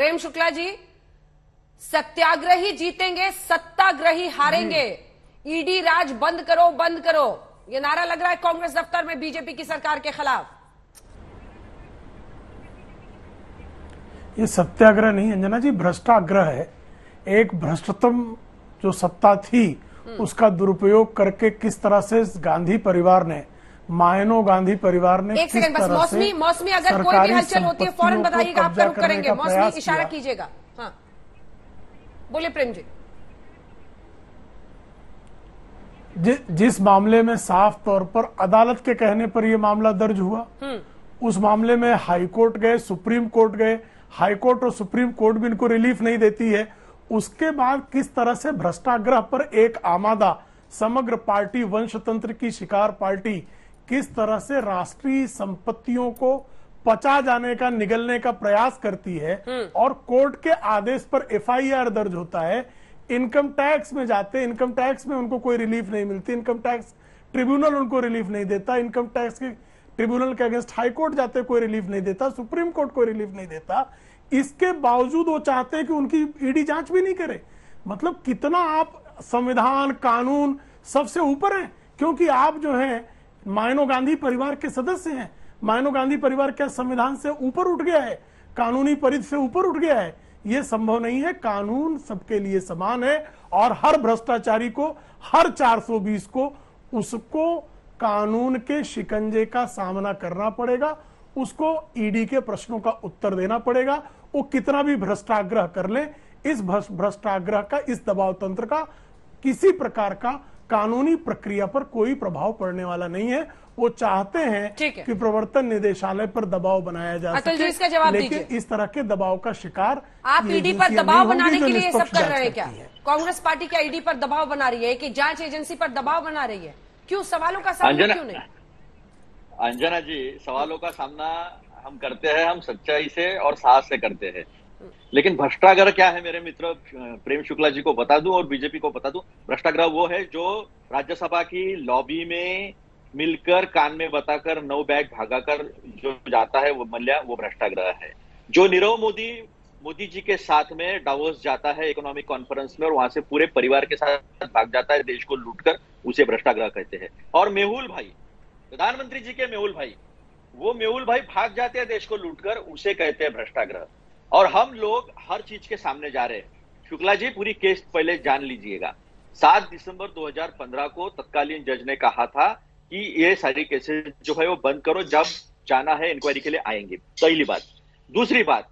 प्रेम शुक्ला जी, सत्याग्रही जीतेंगे, सत्ताग्रही हारेंगे। ईडी राज बंद करो, बंद करो, ये नारा लग रहा है कांग्रेस दफ्तर में बीजेपी की सरकार के खिलाफ। ये सत्याग्रह नहीं अंजना जी, भ्रष्टाग्रह है। एक भ्रष्टतम जो सत्ता थी उसका दुरुपयोग करके किस तरह से गांधी परिवार ने, मायनो गांधी परिवार ने, एक सेकंड बस, मौसमी अगर कोई भी हलचल होती है फौरन बताइएगा, आपका रुख करेंगे। मौसमी इशारा कीजिएगा। हाँ बोले प्रेम जी। जिस मामले में साफ तौर पर अदालत के कहने पर यह मामला दर्ज हुआ, उस मामले में हाई कोर्ट गए, सुप्रीम कोर्ट गए, हाई कोर्ट और सुप्रीम कोर्ट भी इनको रिलीफ नहीं देती है। उसके बाद किस तरह से भ्रष्टाग्रह पर एक आमादा समग्र पार्टी, वंशतंत्र की शिकार पार्टी किस तरह से राष्ट्रीय संपत्तियों को पचा जाने का, निगलने का प्रयास करती है, और कोर्ट के आदेश पर एफआईआर दर्ज होता है, इनकम टैक्स में जाते, इनकम टैक्स में उनको कोई रिलीफ नहीं मिलती, इनकम टैक्स ट्रिब्यूनल उनको रिलीफ नहीं देता, इनकम टैक्स के ट्रिब्यूनल के अगेंस्ट हाई कोर्ट जाते कोई रिलीफ नहीं देता, सुप्रीम कोर्ट कोई रिलीफ नहीं देता। इसके बावजूद वो चाहते हैं कि उनकी ईडी जांच भी नहीं करे। मतलब कितना आप संविधान, कानून सबसे ऊपर हैं, क्योंकि आप जो है मायनो गांधी परिवार के सदस्य हैं। मायनो गांधी परिवार क्या संविधान से ऊपर उठ गया है, कानूनी परिधि से ऊपर उठ गया है? यह संभव नहीं है। कानून सबके लिए समान है और हर भ्रष्टाचारी को, हर 420 को, उसको कानून के शिकंजे का सामना करना पड़ेगा, उसको ईडी के प्रश्नों का उत्तर देना पड़ेगा। वो कितना भी भ्रष्टाग्रह कर ले, इस भ्रष्टाग्रह का, इस दबाव तंत्र का किसी प्रकार का कानूनी प्रक्रिया पर कोई प्रभाव पड़ने वाला नहीं है। वो चाहते हैं कि प्रवर्तन निदेशालय पर दबाव बनाया जा सके, लेकिन इस तरह के दबाव का शिकार आप ईडी पर दबाव बनाने के लिए सब कर रहे हैं क्या? कांग्रेस पार्टी क्या ईडी पर दबाव बना रही है कि जांच एजेंसी पर दबाव बना रही है? क्यों सवालों का सामना क्यों नहीं? अंजना जी, सवालों का सामना हम करते हैं, हम सच्चाई से और साहस से करते हैं। लेकिन भ्रष्टाग्रह क्या है मेरे मित्र प्रेम शुक्ला जी को बता दूं और बीजेपी को बता दूं, भ्रष्टाग्रह वो है जो राज्यसभा की लॉबी में मिलकर कान में बताकर 9 बैग भागाकर जो जाता है वो मल्ल्या, वो भ्रष्टाग्रह है। जो नीरव मोदी जी के साथ में डावोस जाता है इकोनॉमिक कॉन्फ्रेंस में और वहां से पूरे परिवार के साथ भाग जाता है देश को लूटकर, उसे भ्रष्टाग्रह कहते हैं। और मेहुल भाई, प्रधानमंत्री जी के मेहुल भाई, वो मेहुल भाई भाग जाते हैं देश को लूटकर, उसे कहते हैं भ्रष्टाग्रह। और हम लोग हर चीज के सामने जा रहे हैं। शुक्ला जी पूरी केस पहले जान लीजिएगा। 7 दिसंबर 2015 को तत्कालीन जज ने कहा था कि ये सारी केसेस जो है वो बंद करो, जब जाना है इंक्वायरी के लिए आएंगे। पहली बात। दूसरी बात,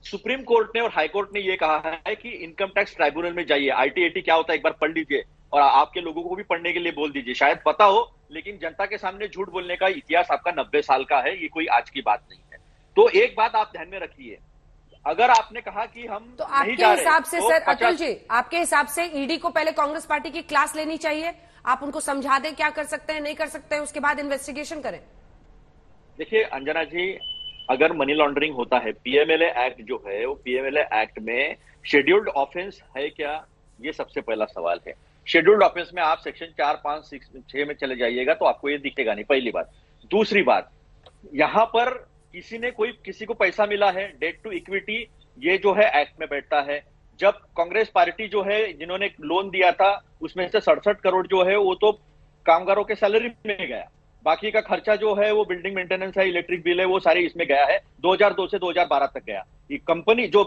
सुप्रीम कोर्ट ने और हाई कोर्ट ने ये कहा है कि इनकम टैक्स ट्राइब्यूनल में जाइए। आईटी क्या होता है एक बार पढ़ लीजिए और आपके लोगों को भी पढ़ने के लिए बोल दीजिए, शायद पता हो, लेकिन जनता के सामने झूठ बोलने का इतिहास आपका 90 साल का है, ये कोई आज की बात नहीं है। तो एक बात आप ध्यान में रखिए, अगर आपने कहा कि हम तो आपके हिसाब से सर अतुल जी, आपके हिसाब से ईडी को पहले कांग्रेस पार्टी की क्लास लेनी चाहिए, आप उनको समझा दें क्या कर सकते हैं, नहीं कर सकते हैं, उसके बाद इन्वेस्टिगेशन करें। देखिए अंजना जी, अगर मनी लॉन्ड्रिंग होता है, पीएमएलए एक्ट जो है वो पीएमएलए एक्ट में शेड्यूल्ड ऑफेंस है क्या, ये सबसे पहला सवाल है। शेड्यूल्ड ऑफेंस में आप सेक्शन 4, 5, 6 में चले जाइएगा तो आपको ये दिखेगा नहीं, पहली बात। दूसरी बात, यहां पर किसी को पैसा मिला है, डेट टू इक्विटी, ये जो है एक्ट में बैठता है। जब कांग्रेस पार्टी जो है जिन्होंने लोन दिया था उसमें से 67 करोड़ जो है वो तो कामगारों के सैलरी में गया, बाकी का खर्चा जो है वो बिल्डिंग मेंटेनेंस है, इलेक्ट्रिक बिल है, वो सारे इसमें गया है। 2002 से 2012 तक गया। ये कंपनी जो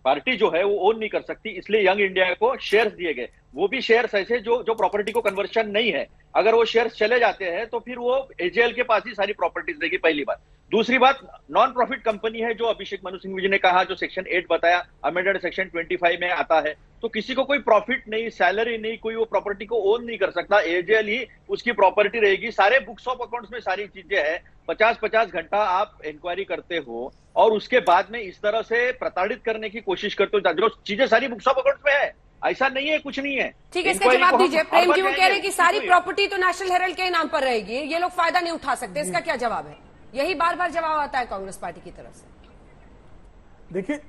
पार्टी जो है वो ओन नहीं कर सकती, इसलिए यंग इंडिया को शेयर्स दिए गए। वो भी शेयर्स ऐसे जो प्रॉपर्टी को कन्वर्शन नहीं है। अगर वो शेयर्स चले जाते हैं तो फिर वो एजेएल के पास ही सारी प्रॉपर्टीज देगी, पहली बात। दूसरी बात, नॉन प्रॉफिट कंपनी है जो अभिषेक मनु सिंह जी ने कहा, जो सेक्शन 8 बताया, अमेंडेड सेक्शन 25 में आता है। तो किसी को कोई प्रॉफिट नहीं, सैलरी नहीं, कोई वो प्रॉपर्टी को ओन नहीं कर सकता, एजेएल ही उसकी प्रॉपर्टी रहेगी। सारे बुक्स ऑफ अकाउंट्स में सारी चीजें हैं। 50-50 घंटा आप इंक्वायरी करते हो और उसके बाद में इस तरह से प्रताड़ित करने की कोशिश करते हो, जो चीजें सारी बुक्स ऑफ अकाउंट्स में है। ऐसा नहीं है, कुछ नहीं है। ठीक है, इसका जवाब दीजिए। प्रेम जी वो कह रहे हैं कि सारी प्रॉपर्टी तो नेशनल हेराल्ड के नाम पर रहेगी, ये लोग फायदा नहीं उठा सकते, इसका क्या जवाब है? यही बार बार जवाब आता है कांग्रेस पार्टी की तरफ से। देखिए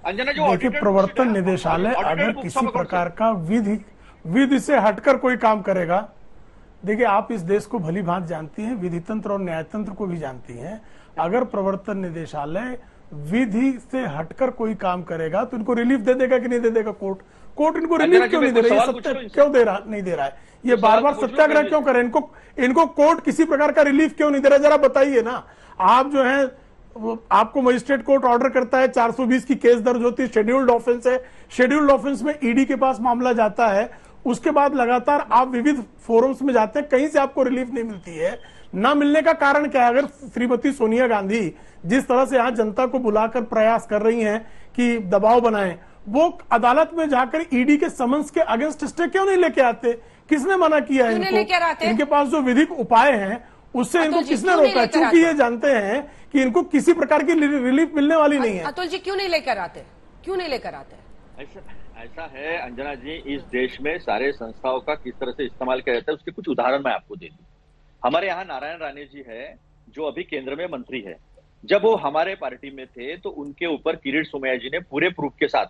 अंजना, जो प्रवर्तन निदेशालय अगर किसी प्रकार का विधि से हटकर कोई काम करेगा, देखिए आप इस देश को भली भांति जानती हैं, विधि तंत्र और न्याय तंत्र को भी जानती हैं। अगर प्रवर्तन निदेशालय विधि से हटकर कोई काम करेगा तो इनको रिलीफ दे देगा कि नहीं दे देगा कोर्ट? कोर्ट इनको रिलीफ क्यों नहीं दे रहा है? ये सत्या क्यों नहीं दे रहा है? ये बार बार सत्याग्रह क्यों करे? इनको कोर्ट किसी प्रकार का रिलीफ क्यों नहीं दे रहा? जरा बताइए ना। आप जो है, आपको मजिस्ट्रेट कोर्ट ऑर्डर करता है, 420 की केस दर्ज होती है, शेड्यूल्ड ऑफेंस है, शेड्यूल्ड ऑफेंस में ईडी के पास मामला जाता है, उसके बाद लगातार आप विविध फोरम्स में जाते हैं, कहीं से आपको रिलीफ नहीं मिलती है। ना मिलने का कारण क्या है? अगर श्रीमती सोनिया गांधी जिस तरह से यहां जनता को बुलाकर प्रयास कर रही हैं कि दबाव बनाएं, वो अदालत में जाकर ईडी के समन्स के अगेंस्ट स्टे क्यों नहीं लेके आते? किसने मना किया है इनको? इनके पास जो विधिक उपाय हैं उससे इनको किसने रोका? क्योंकि ये जानते हैं कि इनको किसी प्रकार की रिलीफ मिलने वाली नहीं है। अतुल जी क्यों नहीं लेकर आते? क्यों नहीं लेकर आते? ऐसा है अंजना जी, इस देश में सारे संस्थाओं का किस तरह से इस्तेमाल किया जाता है उसके कुछ उदाहरण मैं आपको दे दूं। हमारे यहाँ नारायण राणे जी है, जो अभी केंद्र में मंत्री है। जब वो हमारे पार्टी में थे तो उनके ऊपर किरीट सोमैया जी ने पूरे प्रूफ के साथ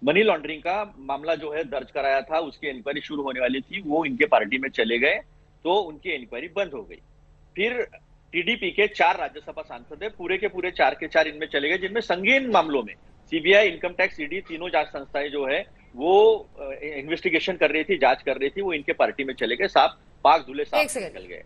मनी लॉन्ड्रिंग का मामला जो है दर्ज कराया था। उसकी इंक्वायरी शुरू होने वाली थी, वो इनके पार्टी में चले गए तो उनकी इंक्वायरी बंद हो गई। फिर टीडीपी के 4 राज्यसभा सांसद है, पूरे के पूरे 4 के 4 इनमें चले गए, जिनमें संगीन मामलों में सीबीआई, इनकम टैक्स, ईडी, तीनों जांच संस्थाएं जो है वो इन्वेस्टिगेशन कर रही थी, जांच कर रही थी, वो इनके पार्टी में चले गए, साफ पाक धुले साफ निकल गए।